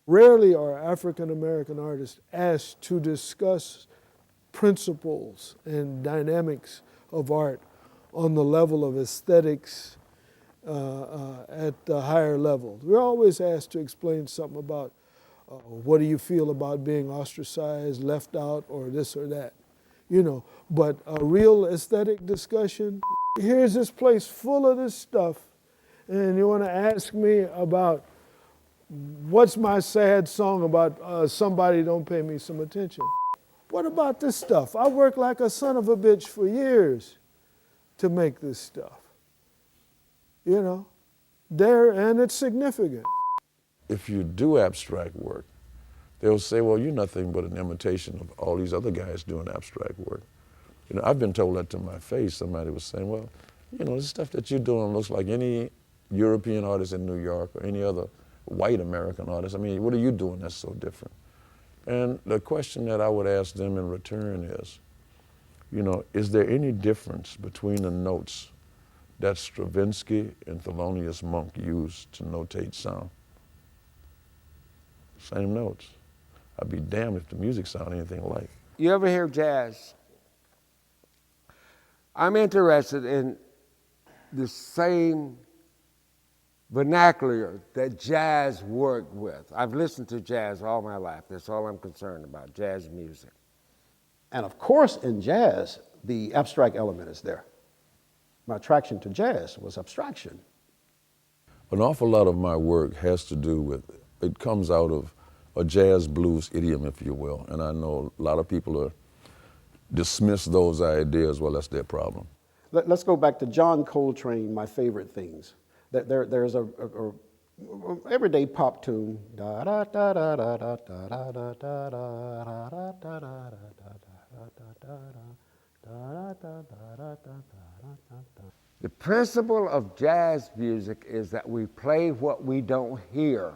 Rarely are African American artists asked to discuss principles and dynamics of art on the level of aesthetics at the higher level. We're always asked to explain something about what do you feel about being ostracized, left out, or this or that, you know. But a real aesthetic discussion, here's this place full of this stuff, and you want to ask me about what's my sad song about somebody don't pay me some attention. What about this stuff? I worked like a son of a bitch for years to make this stuff. You know, and it's significant. If you do abstract work, they'll say, well, you're nothing but an imitation of all these other guys doing abstract work. You know, I've been told that to my face. Somebody was saying, well, you know, the stuff that you're doing looks like any European artist in New York or any other white American artist. I mean, what are you doing that's so different? And the question that I would ask them in return is, you know, is there any difference between the notes that Stravinsky and Thelonious Monk used to notate sound? Same notes. I'd be damned if the music sounded anything alike. You ever hear jazz? I'm interested in the same vernacular that jazz worked with. I've listened to jazz all my life. That's all I'm concerned about, jazz music. And of course, in jazz, the abstract element is there. My attraction to jazz was abstraction. An awful lot of my work has to do with, it comes out of a jazz blues idiom, if you will. And I know a lot of people are dismiss those ideas. Well, that's their problem. Let's go back to John Coltrane, my favorite things. There's a everyday pop tune. The principle of jazz music is that we play what we don't hear.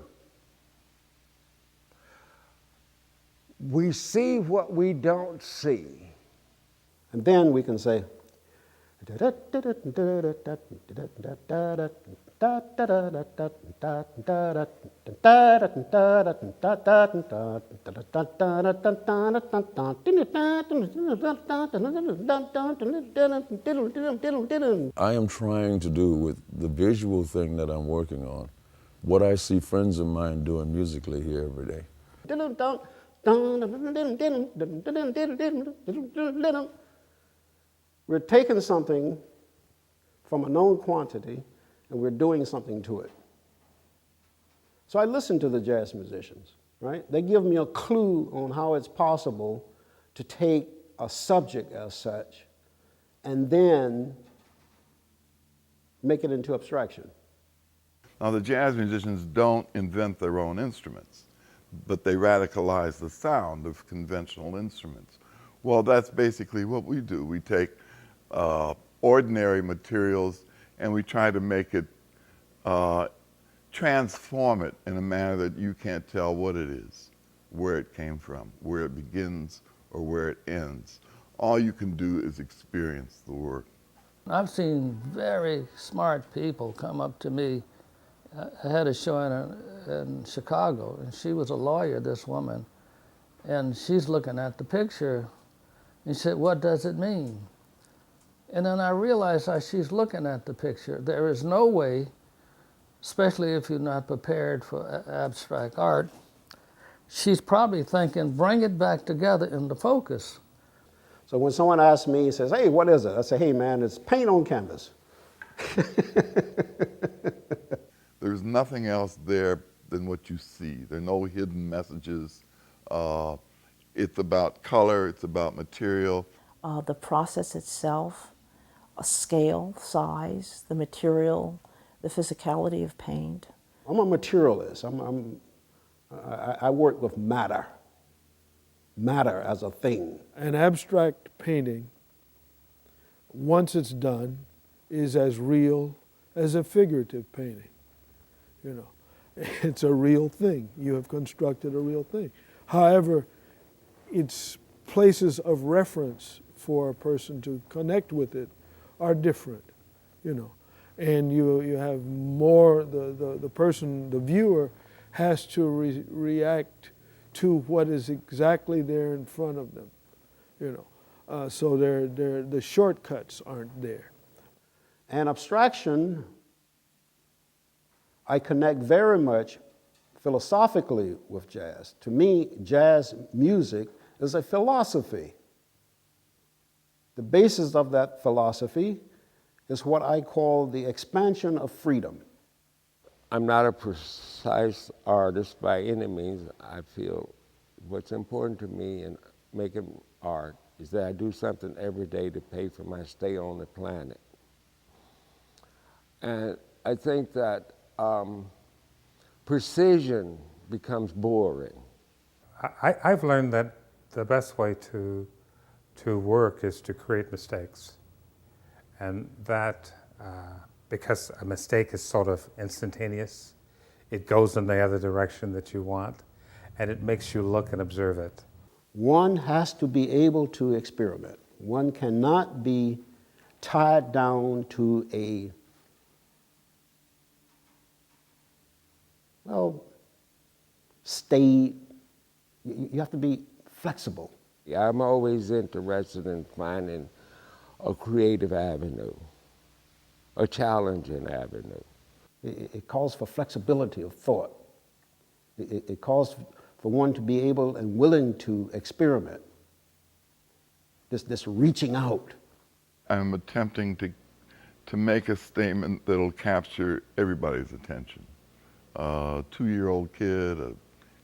We see what we don't see. And then we can say, I am trying to do with the visual thing that I'm working on what I see friends of mine doing musically here every day. We're taking something from a known quantity and we're doing something to it. So I listen to the jazz musicians, right? They give me a clue on how it's possible to take a subject as such and then make it into abstraction. Now, the jazz musicians don't invent their own instruments, but they radicalize the sound of conventional instruments. Well, that's basically what we do. We take ordinary materials and we try to make it, transform it in a manner that you can't tell what it is, where it came from, where it begins or where it ends. All you can do is experience the work. I've seen very smart people come up to me. I had a show in Chicago, and she was a lawyer, this woman, and she's looking at the picture, and she said, "What does it mean?" And then I realized as she's looking at the picture, there is no way, especially if you're not prepared for abstract art, she's probably thinking, bring it back together into focus. So when someone asks me, says, "Hey, what is it?" I say, "Hey man, it's paint on canvas." There's nothing else there than what you see. There are no hidden messages. It's about color, it's about material. The process itself, a scale, size, the material, the physicality of paint. I'm a materialist. I work with matter as a thing. An abstract painting, once it's done, is as real as a figurative painting. You know, it's a real thing. You have constructed a real thing. However, its places of reference for a person to connect with it are different, you know. And you have more, the person, the viewer, has to react to what is exactly there in front of them, you know. So the shortcuts aren't there. And abstraction, I connect very much philosophically with jazz. To me, jazz music is a philosophy. The basis of that philosophy is what I call the expansion of freedom. I'm not a precise artist by any means. I feel what's important to me in making art is that I do something every day to pay for my stay on the planet. And I think that precision becomes boring. I've learned that the best way to work is to create mistakes. And that, because a mistake is sort of instantaneous, it goes in the other direction that you want, and it makes you look and observe it. One has to be able to experiment. One cannot be tied down to a, state. You have to be flexible. I'm always interested in finding a creative avenue, a challenging avenue. It calls for flexibility of thought. It calls for one to be able and willing to experiment. This reaching out. I'm attempting to make a statement that'll capture everybody's attention. A 2-year-old kid, a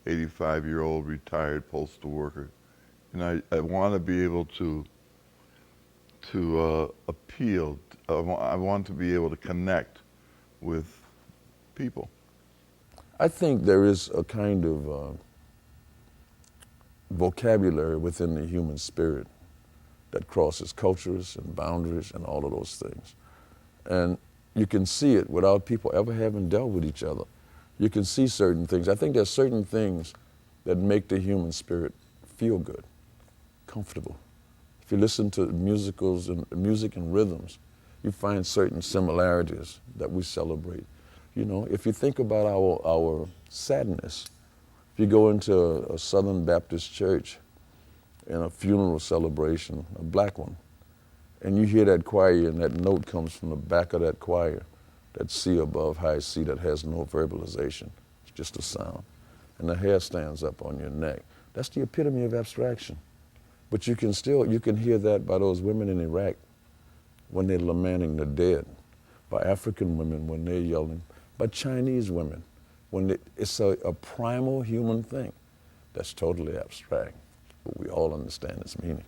85-year-old retired postal worker. And I want to be able to appeal. I want to be able to connect with people. I think there is a kind of vocabulary within the human spirit that crosses cultures and boundaries and all of those things. And you can see it without people ever having dealt with each other. You can see certain things. I think there's certain things that make the human spirit feel good, comfortable. If you listen to musicals and music and rhythms, you find certain similarities that we celebrate. You know, if you think about our sadness, if you go into a Southern Baptist church in a funeral celebration, a black one, and you hear that choir and that note comes from the back of that choir, that C above high C that has no verbalization, it's just a sound, and the hair stands up on your neck. That's the epitome of abstraction. But you can hear that by those women in Iraq when they're lamenting the dead, by African women when they're yelling, by Chinese women when it's a primal human thing that's totally abstract, but we all understand its meaning.